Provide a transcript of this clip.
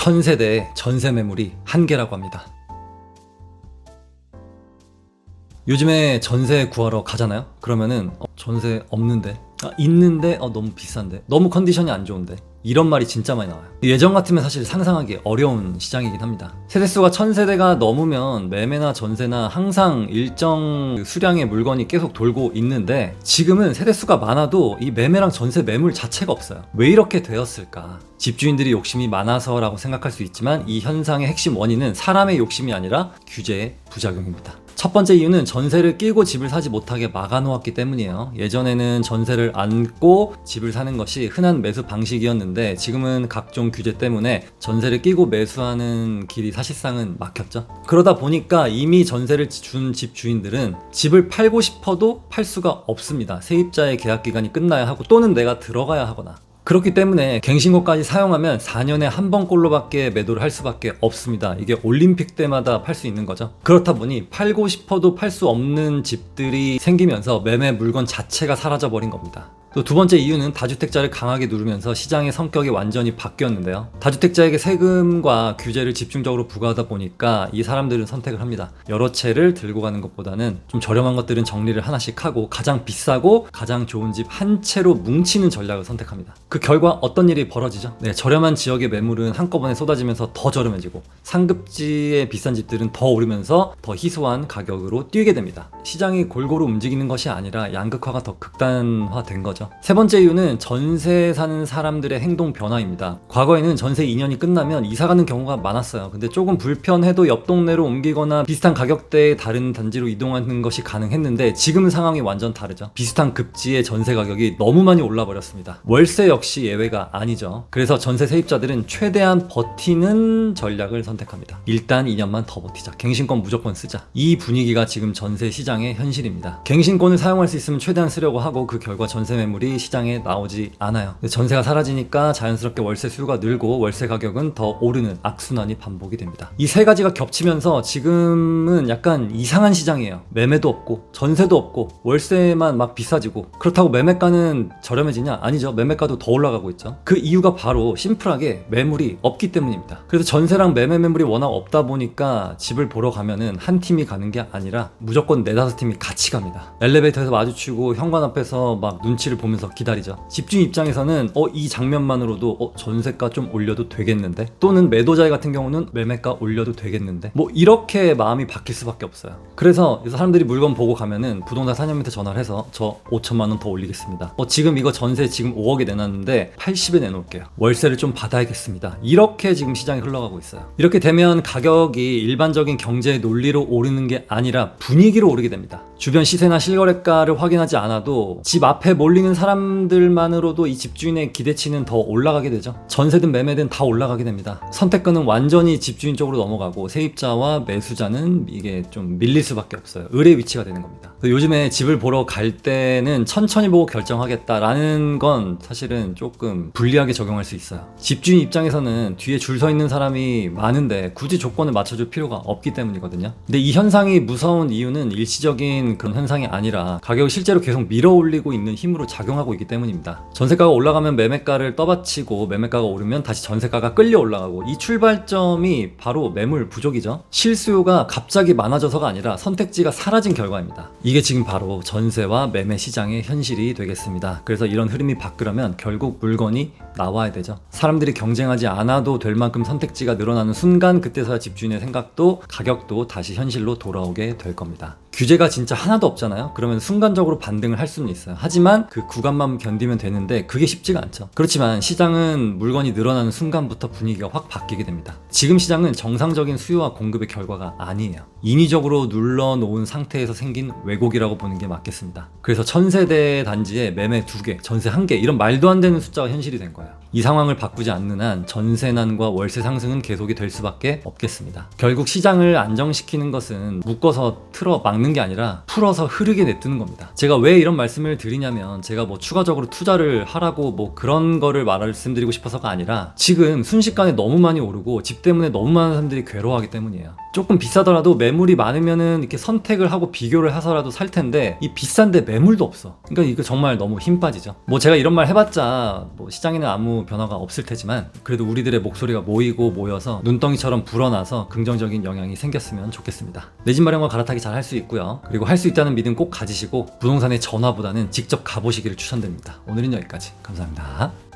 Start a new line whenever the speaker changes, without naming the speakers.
1000세대의 전세 매물이 한계라고 합니다. 요즘에 전세 구하러 가잖아요. 그러면은 전세 없는데, 있는데 너무 비싼데, 너무 컨디션이 안 좋은데, 이런 말이 진짜 많이 나와요. 예전 같으면 사실 상상하기 어려운 시장이긴 합니다. 세대수가 1000세대가 넘으면 매매나 전세나 항상 일정 수량의 물건이 계속 돌고 있는데, 지금은 세대수가 많아도 이 매매랑 전세 매물 자체가 없어요. 왜 이렇게 되었을까? 집주인들이 욕심이 많아서라고 생각할 수 있지만, 이 현상의 핵심 원인은 사람의 욕심이 아니라 규제의 부작용입니다. 첫 번째 이유는 전세를 끼고 집을 사지 못하게 막아놓았기 때문이에요. 예전에는 전세를 안고 집을 사는 것이 흔한 매수 방식이었는데, 지금은 각종 규제 때문에 전세를 끼고 매수하는 길이 사실상은 막혔죠. 그러다 보니까 이미 전세를 준 집주인들은 집을 팔고 싶어도 팔 수가 없습니다. 세입자의 계약 기간이 끝나야 하고, 또는 내가 들어가야 하거나. 그렇기 때문에 갱신고까지 사용하면 4년에 한 번꼴로밖에 매도를 할 수밖에 없습니다. 이게 올림픽 때마다 팔 수 있는 거죠. 그렇다 보니 팔고 싶어도 팔 수 없는 집들이 생기면서 매매 물건 자체가 사라져버린 겁니다. 또 두 번째 이유는 다주택자를 강하게 누르면서 시장의 성격이 완전히 바뀌었는데요. 다주택자에게 세금과 규제를 집중적으로 부과하다 보니까 이 사람들은 선택을 합니다. 여러 채를 들고 가는 것보다는 좀 저렴한 것들은 정리를 하나씩 하고, 가장 비싸고 가장 좋은 집 한 채로 뭉치는 전략을 선택합니다. 그 결과 어떤 일이 벌어지죠? 저렴한 지역의 매물은 한꺼번에 쏟아지면서 더 저렴해지고, 상급지의 비싼 집들은 더 오르면서 더 희소한 가격으로 뛰게 됩니다. 시장이 골고루 움직이는 것이 아니라 양극화가 더 극단화된 거죠. 세 번째 이유는 전세 사는 사람들의 행동 변화입니다. 과거에는 전세 2년이 끝나면 이사 가는 경우가 많았어요. 근데 조금 불편해도 옆 동네로 옮기거나 비슷한 가격대의 다른 단지로 이동하는 것이 가능했는데, 지금은 상황이 완전 다르죠. 비슷한 급지의 전세 가격이 너무 많이 올라 버렸습니다. 월세 역시 예외가 아니죠. 그래서 전세 세입자들은 최대한 버티는 전략을 선택합니다. 일단 2년만 더 버티자, 갱신권 무조건 쓰자. 이 분위기가 지금 전세 시장의 현실입니다. 갱신권을 사용할 수 있으면 최대한 쓰려고 하고, 그 결과 전세 매물이 시장에 나오지 않아요. 전세가 사라지니까 자연스럽게 월세 수요가 늘고, 월세 가격은 더 오르는 악순환이 반복이 됩니다. 이 세 가지가 겹치면서 지금은 약간 이상한 시장이에요. 매매도 없고 전세도 없고 월세만 막 비싸지고, 그렇다고 매매가는 저렴해지냐? 아니죠. 매매가도 더 올라가고 있죠. 그 이유가 바로 심플하게 매물이 없기 때문입니다. 그래서 전세랑 매매 매물이 워낙 없다 보니까 집을 보러 가면은 한 팀이 가는 게 아니라 무조건 4-5팀이 같이 갑니다. 엘리베이터에서 마주치고 현관 앞에서 막 눈치를 보면서 기다리죠. 집주인 입장에서는 이 장면만으로도 전세가 좀 올려도 되겠는데, 또는 매도자의 같은 경우는 매매가 올려도 되겠는데, 이렇게 마음이 바뀔 수밖에 없어요. 그래서 사람들이 물건 보고 가면은 부동산 사장님한테 전화를 해서 저 5천만 원 더 올리겠습니다. 지금 이거 전세 지금 5억에 내놨는데 80에 내놓을게요. 월세를 좀 받아야겠습니다. 이렇게 지금 시장이 흘러가고 있어요. 이렇게 되면 가격이 일반적인 경제의 논리로 오르는 게 아니라 분위기로 오르게 됩니다. 주변 시세나 실거래가를 확인하지 않아도 집 앞에 몰리는 사람들만으로도 이 집주인의 기대치는 더 올라가게 되죠. 전세든 매매든 다 올라가게 됩니다. 선택권은 완전히 집주인 쪽으로 넘어가고, 세입자와 매수자는 이게 좀 밀릴 수밖에 없어요. 을의 위치가 되는 겁니다. 요즘에 집을 보러 갈 때는 천천히 보고 결정하겠다라는 건 사실은 조금 불리하게 적용할 수 있어요. 집주인 입장에서는 뒤에 줄 서 있는 사람이 많은데 굳이 조건을 맞춰줄 필요가 없기 때문이거든요. 근데 이 현상이 무서운 이유는 일시적인 그런 현상이 아니라 가격을 실제로 계속 밀어 올리고 있는 힘으로 작용하고 있기 때문입니다. 전세가가 올라가면 매매가를 떠받치고, 매매가가 오르면 다시 전세가가 끌려 올라가고, 이 출발점이 바로 매물 부족이죠. 실수요가 갑자기 많아져서가 아니라 선택지가 사라진 결과입니다. 이게 지금 바로 전세와 매매 시장의 현실이 되겠습니다. 그래서 이런 흐름이 바뀌려면 결국 물건이 나와야 되죠. 사람들이 경쟁하지 않아도 될 만큼 선택지가 늘어나는 순간, 그때서야 집주인의 생각도 가격도 다시 현실로 돌아오게 될 겁니다. 규제가 진짜 하나도 없잖아요. 그러면 순간적으로 반등을 할 수는 있어요. 하지만 그 구간만 견디면 되는데 그게 쉽지가 않죠. 그렇지만 시장은 물건이 늘어나는 순간부터 분위기가 확 바뀌게 됩니다. 지금 시장은 정상적인 수요와 공급의 결과가 아니에요. 인위적으로 눌러놓은 상태에서 생긴 왜곡이라고 보는 게 맞겠습니다. 그래서 1000세대 단지에 매매 2개, 전세 1개, 이런 말도 안 되는 숫자가 현실이 된 거예요. 이 상황을 바꾸지 않는 한 전세난과 월세 상승은 계속이 될 수밖에 없겠습니다. 결국 시장을 안정시키는 것은 묶어서 틀어 막는 게 아니라 풀어서 흐르게 냅두는 겁니다. 제가 왜 이런 말씀을 드리냐면, 제가 추가적으로 투자를 하라고 그런 거를 말씀드리고 싶어서가 아니라, 지금 순식간에 너무 많이 오르고 집 때문에 너무 많은 사람들이 괴로워하기 때문이에요. 조금 비싸더라도 매물이 많으면은 이렇게 선택을 하고 비교를 해서라도 살 텐데 이 비싼데 매물도 없어. 그러니까 이거 정말 너무 힘 빠지죠. 뭐 제가 이런 말 해봤자 뭐 시장에는 아무 변화가 없을 테지만 그래도 우리들의 목소리가 모이고 모여서 눈덩이처럼 불어나서 긍정적인 영향이 생겼으면 좋겠습니다. 내 집 마련과 갈아타기 잘 할 수 있고요. 그리고 할 수 있다는 믿음 꼭 가지시고 부동산의 전화보다는 직접 가보시기를 추천드립니다. 오늘은 여기까지. 감사합니다.